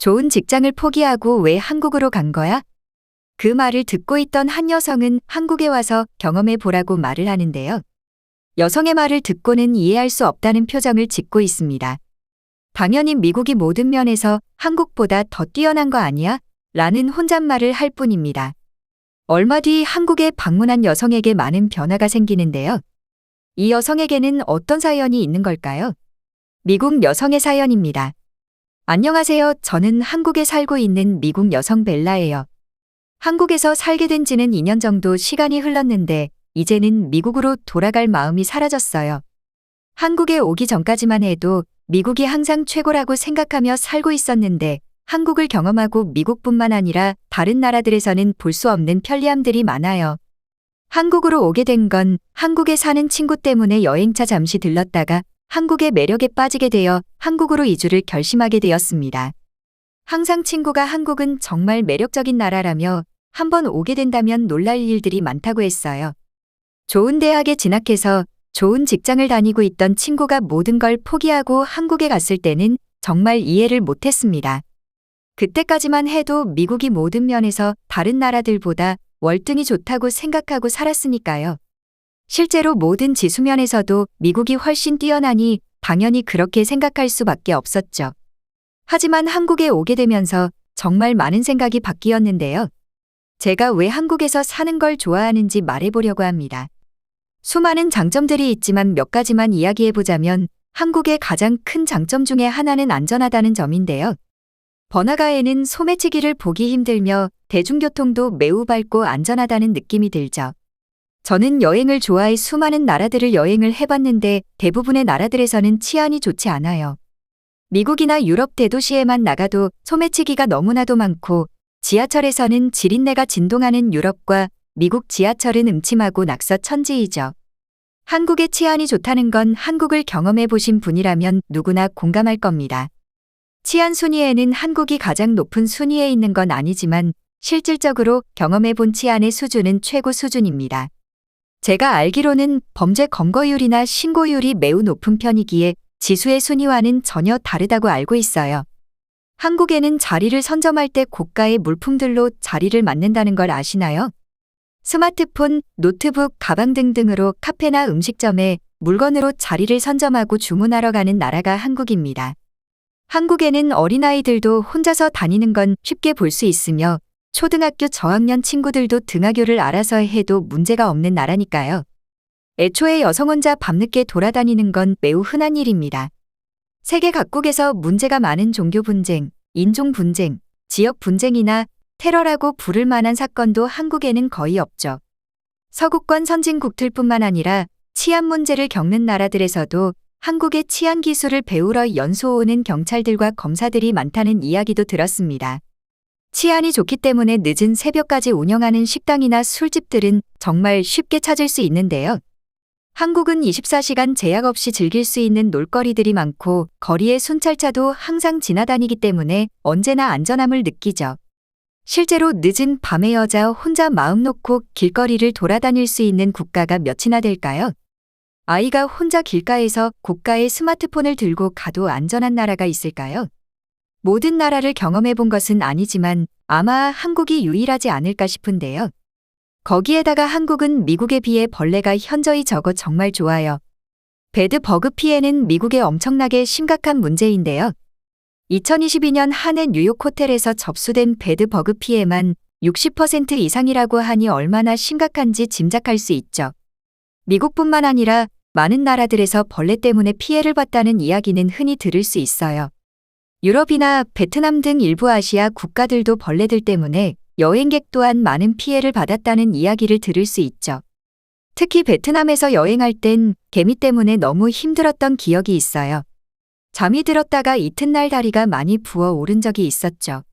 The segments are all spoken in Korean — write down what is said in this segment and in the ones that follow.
좋은 직장을 포기하고 왜 한국으로 간 거야? 그 말을 듣고 있던 한 여성은 한국에 와서 경험해 보라고 말을 하는데요. 여성의 말을 듣고는 이해할 수 없다는 표정을 짓고 있습니다. 당연히 미국이 모든 면에서 한국보다 더 뛰어난 거 아니야? 라는 혼잣말을 할 뿐입니다. 얼마 뒤 한국에 방문한 여성에게 많은 변화가 생기는데요. 이 여성에게는 어떤 사연이 있는 걸까요? 미국 여성의 사연입니다. 안녕하세요. 저는 한국에 살고 있는 미국 여성 벨라예요. 한국에서 살게 된 지는 2년 정도 시간이 흘렀는데 이제는 미국으로 돌아갈 마음이 사라졌어요. 한국에 오기 전까지만 해도 미국이 항상 최고라고 생각하며 살고 있었는데 한국을 경험하고 미국뿐만 아니라 다른 나라들에서는 볼 수 없는 편리함들이 많아요. 한국으로 오게 된 건 한국에 사는 친구 때문에 여행차 잠시 들렀다가 한국의 매력에 빠지게 되어 한국으로 이주를 결심하게 되었습니다. 항상 친구가 한국은 정말 매력적인 나라라며 한번 오게 된다면 놀랄 일들이 많다고 했어요. 좋은 대학에 진학해서 좋은 직장을 다니고 있던 친구가 모든 걸 포기하고 한국에 갔을 때는 정말 이해를 못했습니다. 그때까지만 해도 미국이 모든 면에서 다른 나라들보다 월등히 좋다고 생각하고 살았으니까요. 실제로 모든 지수면에서도 미국이 훨씬 뛰어나니 당연히 그렇게 생각할 수밖에 없었죠. 하지만 한국에 오게 되면서 정말 많은 생각이 바뀌었는데요. 제가 왜 한국에서 사는 걸 좋아하는지 말해보려고 합니다. 수많은 장점들이 있지만 몇 가지만 이야기해보자면 한국의 가장 큰 장점 중에 하나는 안전하다는 점인데요. 번화가에는 소매치기를 보기 힘들며 대중교통도 매우 밝고 안전하다는 느낌이 들죠. 저는 여행을 좋아해 수많은 나라들을 여행을 해봤는데 대부분의 나라들에서는 치안이 좋지 않아요. 미국이나 유럽 대도시에만 나가도 소매치기가 너무나도 많고 지하철에서는 지린내가 진동하는 유럽과 미국 지하철은 음침하고 낙서천지이죠. 한국의 치안이 좋다는 건 한국을 경험해 보신 분이라면 누구나 공감할 겁니다. 치안 순위에는 한국이 가장 높은 순위에 있는 건 아니지만 실질적으로 경험해 본 치안의 수준은 최고 수준입니다. 제가 알기로는 범죄 검거율이나 신고율이 매우 높은 편이기에 지수의 순위와는 전혀 다르다고 알고 있어요. 한국에는 자리를 선점할 때 고가의 물품들로 자리를 맡는다는 걸 아시나요? 스마트폰, 노트북, 가방 등등으로 카페나 음식점에 물건으로 자리를 선점하고 주문하러 가는 나라가 한국입니다. 한국에는 어린아이들도 혼자서 다니는 건 쉽게 볼 수 있으며 초등학교 저학년 친구들도 등하교를 알아서 해도 문제가 없는 나라니까요. 애초에 여성 혼자 밤늦게 돌아다니는 건 매우 흔한 일입니다. 세계 각국에서 문제가 많은 종교 분쟁, 인종 분쟁, 지역 분쟁이나 테러라고 부를 만한 사건도 한국에는 거의 없죠. 서구권 선진국들뿐만 아니라 치안 문제를 겪는 나라들에서도 한국의 치안 기술을 배우러 연수 오는 경찰들과 검사들이 많다는 이야기도 들었습니다. 치안이 좋기 때문에 늦은 새벽까지 운영하는 식당이나 술집들은 정말 쉽게 찾을 수 있는데요. 한국은 24시간 제약 없이 즐길 수 있는 놀거리들이 많고 거리의 순찰차도 항상 지나다니기 때문에 언제나 안전함을 느끼죠. 실제로 늦은 밤에 여자 혼자 마음 놓고 길거리를 돌아다닐 수 있는 국가가 몇이나 될까요? 아이가 혼자 길가에서 고가의 스마트폰을 들고 가도 안전한 나라가 있을까요? 모든 나라를 경험해 본 것은 아니지만 아마 한국이 유일하지 않을까 싶은데요. 거기에다가 한국은 미국에 비해 벌레가 현저히 적어 정말 좋아요. 베드버그 피해는 미국의 엄청나게 심각한 문제인데요. 2022년 한 해 뉴욕 호텔에서 접수된 베드버그 피해만 60% 이상이라고 하니 얼마나 심각한지 짐작할 수 있죠. 미국뿐만 아니라 많은 나라들에서 벌레 때문에 피해를 봤다는 이야기는 흔히 들을 수 있어요. 유럽이나 베트남 등 일부 아시아 국가들도 벌레들 때문에 여행객 또한 많은 피해를 받았다는 이야기를 들을 수 있죠. 특히 베트남에서 여행할 땐 개미 때문에 너무 힘들었던 기억이 있어요. 잠이 들었다가 이튿날 다리가 많이 부어오른 적이 있었죠.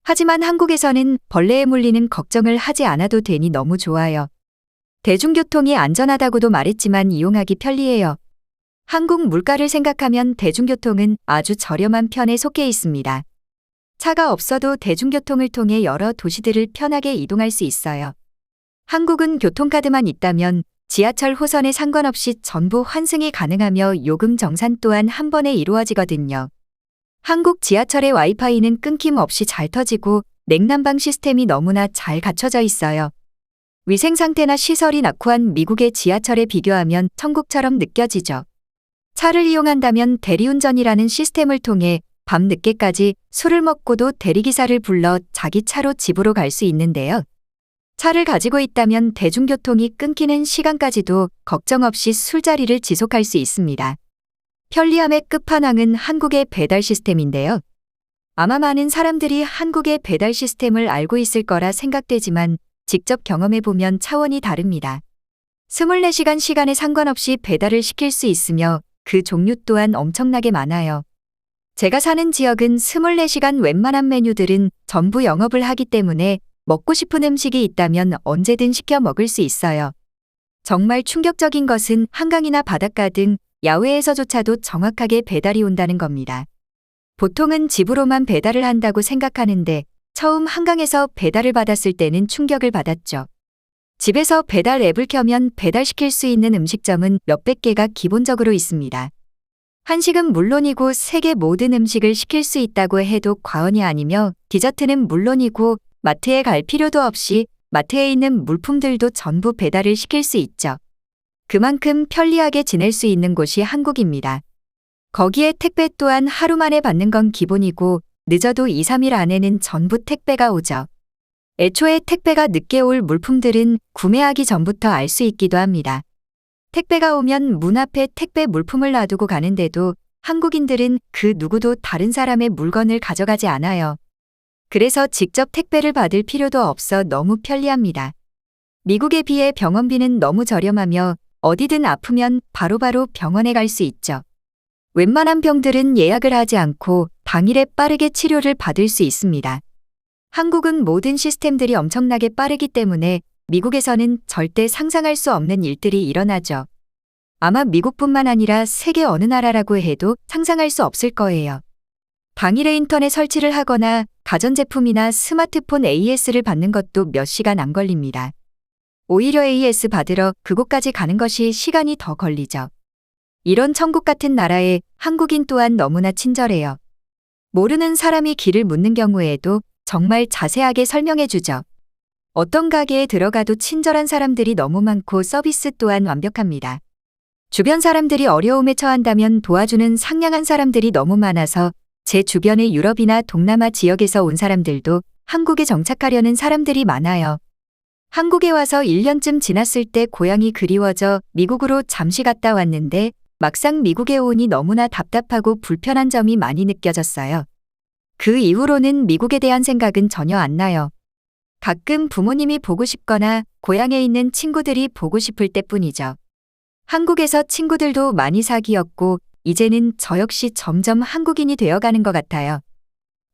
하지만 한국에서는 벌레에 물리는 걱정을 하지 않아도 되니 너무 좋아요. 대중교통이 안전하다고도 말했지만 이용하기 편리해요. 한국 물가를 생각하면 대중교통은 아주 저렴한 편에 속해 있습니다. 차가 없어도 대중교통을 통해 여러 도시들을 편하게 이동할 수 있어요. 한국은 교통카드만 있다면 지하철 호선에 상관없이 전부 환승이 가능하며 요금 정산 또한 한 번에 이루어지거든요. 한국 지하철의 와이파이는 끊김없이 잘 터지고 냉난방 시스템이 너무나 잘 갖춰져 있어요. 위생 상태나 시설이 낙후한 미국의 지하철에 비교하면 천국처럼 느껴지죠. 차를 이용한다면 대리운전이라는 시스템을 통해 밤 늦게까지 술을 먹고도 대리기사를 불러 자기 차로 집으로 갈 수 있는데요. 차를 가지고 있다면 대중교통이 끊기는 시간까지도 걱정 없이 술자리를 지속할 수 있습니다. 편리함의 끝판왕은 한국의 배달 시스템인데요. 아마 많은 사람들이 한국의 배달 시스템을 알고 있을 거라 생각되지만 직접 경험해보면 차원이 다릅니다. 24시간 시간에 상관없이 배달을 시킬 수 있으며 그 종류 또한 엄청나게 많아요. 제가 사는 지역은 24시간 웬만한 메뉴들은 전부 영업을 하기 때문에 먹고 싶은 음식이 있다면 언제든 시켜 먹을 수 있어요. 정말 충격적인 것은 한강이나 바닷가 등 야외에서조차도 정확하게 배달이 온다는 겁니다. 보통은 집으로만 배달을 한다고 생각하는데 처음 한강에서 배달을 받았을 때는 충격을 받았죠. 집에서 배달 앱을 켜면 배달시킬 수 있는 음식점은 몇백 개가 기본적으로 있습니다. 한식은 물론이고 세계 모든 음식을 시킬 수 있다고 해도 과언이 아니며 디저트는 물론이고 마트에 갈 필요도 없이 마트에 있는 물품들도 전부 배달을 시킬 수 있죠. 그만큼 편리하게 지낼 수 있는 곳이 한국입니다. 거기에 택배 또한 하루 만에 받는 건 기본이고 늦어도 2, 3일 안에는 전부 택배가 오죠. 애초에 택배가 늦게 올 물품들은 구매하기 전부터 알 수 있기도 합니다. 택배가 오면 문 앞에 택배 물품을 놔두고 가는데도 한국인들은 그 누구도 다른 사람의 물건을 가져가지 않아요. 그래서 직접 택배를 받을 필요도 없어 너무 편리합니다. 미국에 비해 병원비는 너무 저렴하며 어디든 아프면 바로바로 병원에 갈 수 있죠. 웬만한 병들은 예약을 하지 않고 당일에 빠르게 치료를 받을 수 있습니다. 한국은 모든 시스템들이 엄청나게 빠르기 때문에 미국에서는 절대 상상할 수 없는 일들이 일어나죠. 아마 미국뿐만 아니라 세계 어느 나라라고 해도 상상할 수 없을 거예요. 당일에 인터넷 설치를 하거나 가전제품이나 스마트폰 AS를 받는 것도 몇 시간 안 걸립니다. 오히려 AS 받으러 그곳까지 가는 것이 시간이 더 걸리죠. 이런 천국 같은 나라에 한국인 또한 너무나 친절해요. 모르는 사람이 길을 묻는 경우에도 정말 자세하게 설명해 주죠. 어떤 가게에 들어가도 친절한 사람들이 너무 많고 서비스 또한 완벽합니다. 주변 사람들이 어려움에 처한다면 도와주는 상냥한 사람들이 너무 많아서 제 주변의 유럽이나 동남아 지역에서 온 사람들도 한국에 정착하려는 사람들이 많아요. 한국에 와서 1년쯤 지났을 때 고향이 그리워져 미국으로 잠시 갔다 왔는데 막상 미국에 오니 너무나 답답하고 불편한 점이 많이 느껴졌어요. 그 이후로는 미국에 대한 생각은 전혀 안 나요. 가끔 부모님이 보고 싶거나 고향에 있는 친구들이 보고 싶을 때뿐이죠. 한국에서 친구들도 많이 사귀었고 이제는 저 역시 점점 한국인이 되어가는 것 같아요.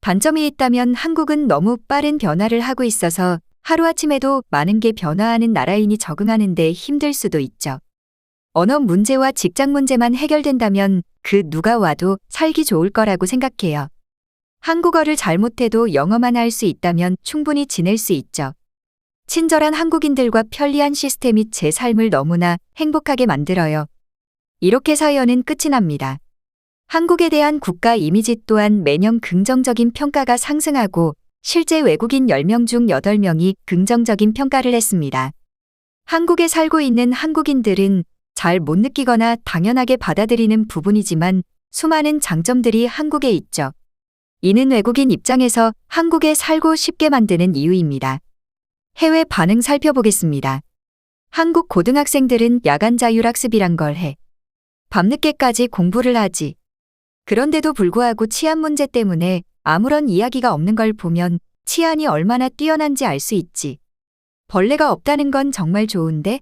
단점이 있다면 한국은 너무 빠른 변화를 하고 있어서 하루아침에도 많은 게 변화하는 나라이니 적응하는 데 힘들 수도 있죠. 언어 문제와 직장 문제만 해결된다면 그 누가 와도 살기 좋을 거라고 생각해요. 한국어를 잘못해도 영어만 할 수 있다면 충분히 지낼 수 있죠. 친절한 한국인들과 편리한 시스템이 제 삶을 너무나 행복하게 만들어요. 이렇게 사연은 끝이 납니다. 한국에 대한 국가 이미지 또한 매년 긍정적인 평가가 상승하고 실제 외국인 10명 중 8명이 긍정적인 평가를 했습니다. 한국에 살고 있는 한국인들은 잘 못 느끼거나 당연하게 받아들이는 부분이지만 수많은 장점들이 한국에 있죠. 이는 외국인 입장에서 한국에 살고 싶게 만드는 이유입니다. 해외 반응 살펴보겠습니다. 한국 고등학생들은 야간 자율학습이란 걸 해. 밤늦게까지 공부를 하지. 그런데도 불구하고 치안 문제 때문에 아무런 이야기가 없는 걸 보면 치안이 얼마나 뛰어난지 알 수 있지. 벌레가 없다는 건 정말 좋은데?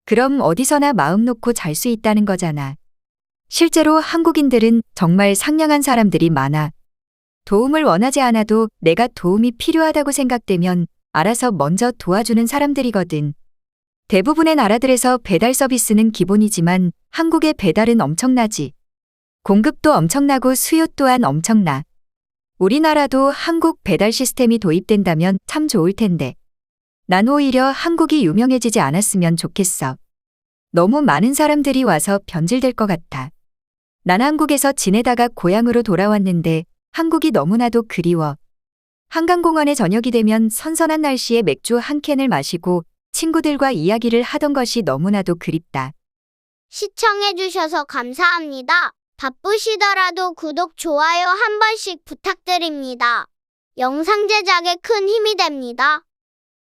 그럼 어디서나 마음 놓고 잘 수 있다는 거잖아. 실제로 한국인들은 정말 상냥한 사람들이 많아. 도움을 원하지 않아도 내가 도움이 필요하다고 생각되면 알아서 먼저 도와주는 사람들이거든. 대부분의 나라들에서 배달 서비스는 기본이지만 한국의 배달은 엄청나지. 공급도 엄청나고 수요 또한 엄청나. 우리나라도 한국 배달 시스템이 도입된다면 참 좋을 텐데. 난 오히려 한국이 유명해지지 않았으면 좋겠어. 너무 많은 사람들이 와서 변질될 것 같아. 난 한국에서 지내다가 고향으로 돌아왔는데 한국이 너무나도 그리워. 한강공원에 저녁이 되면 선선한 날씨에 맥주 한 캔을 마시고 친구들과 이야기를 하던 것이 너무나도 그립다. 시청해주셔서 감사합니다. 바쁘시더라도 구독, 좋아요 한 번씩 부탁드립니다. 영상 제작에 큰 힘이 됩니다.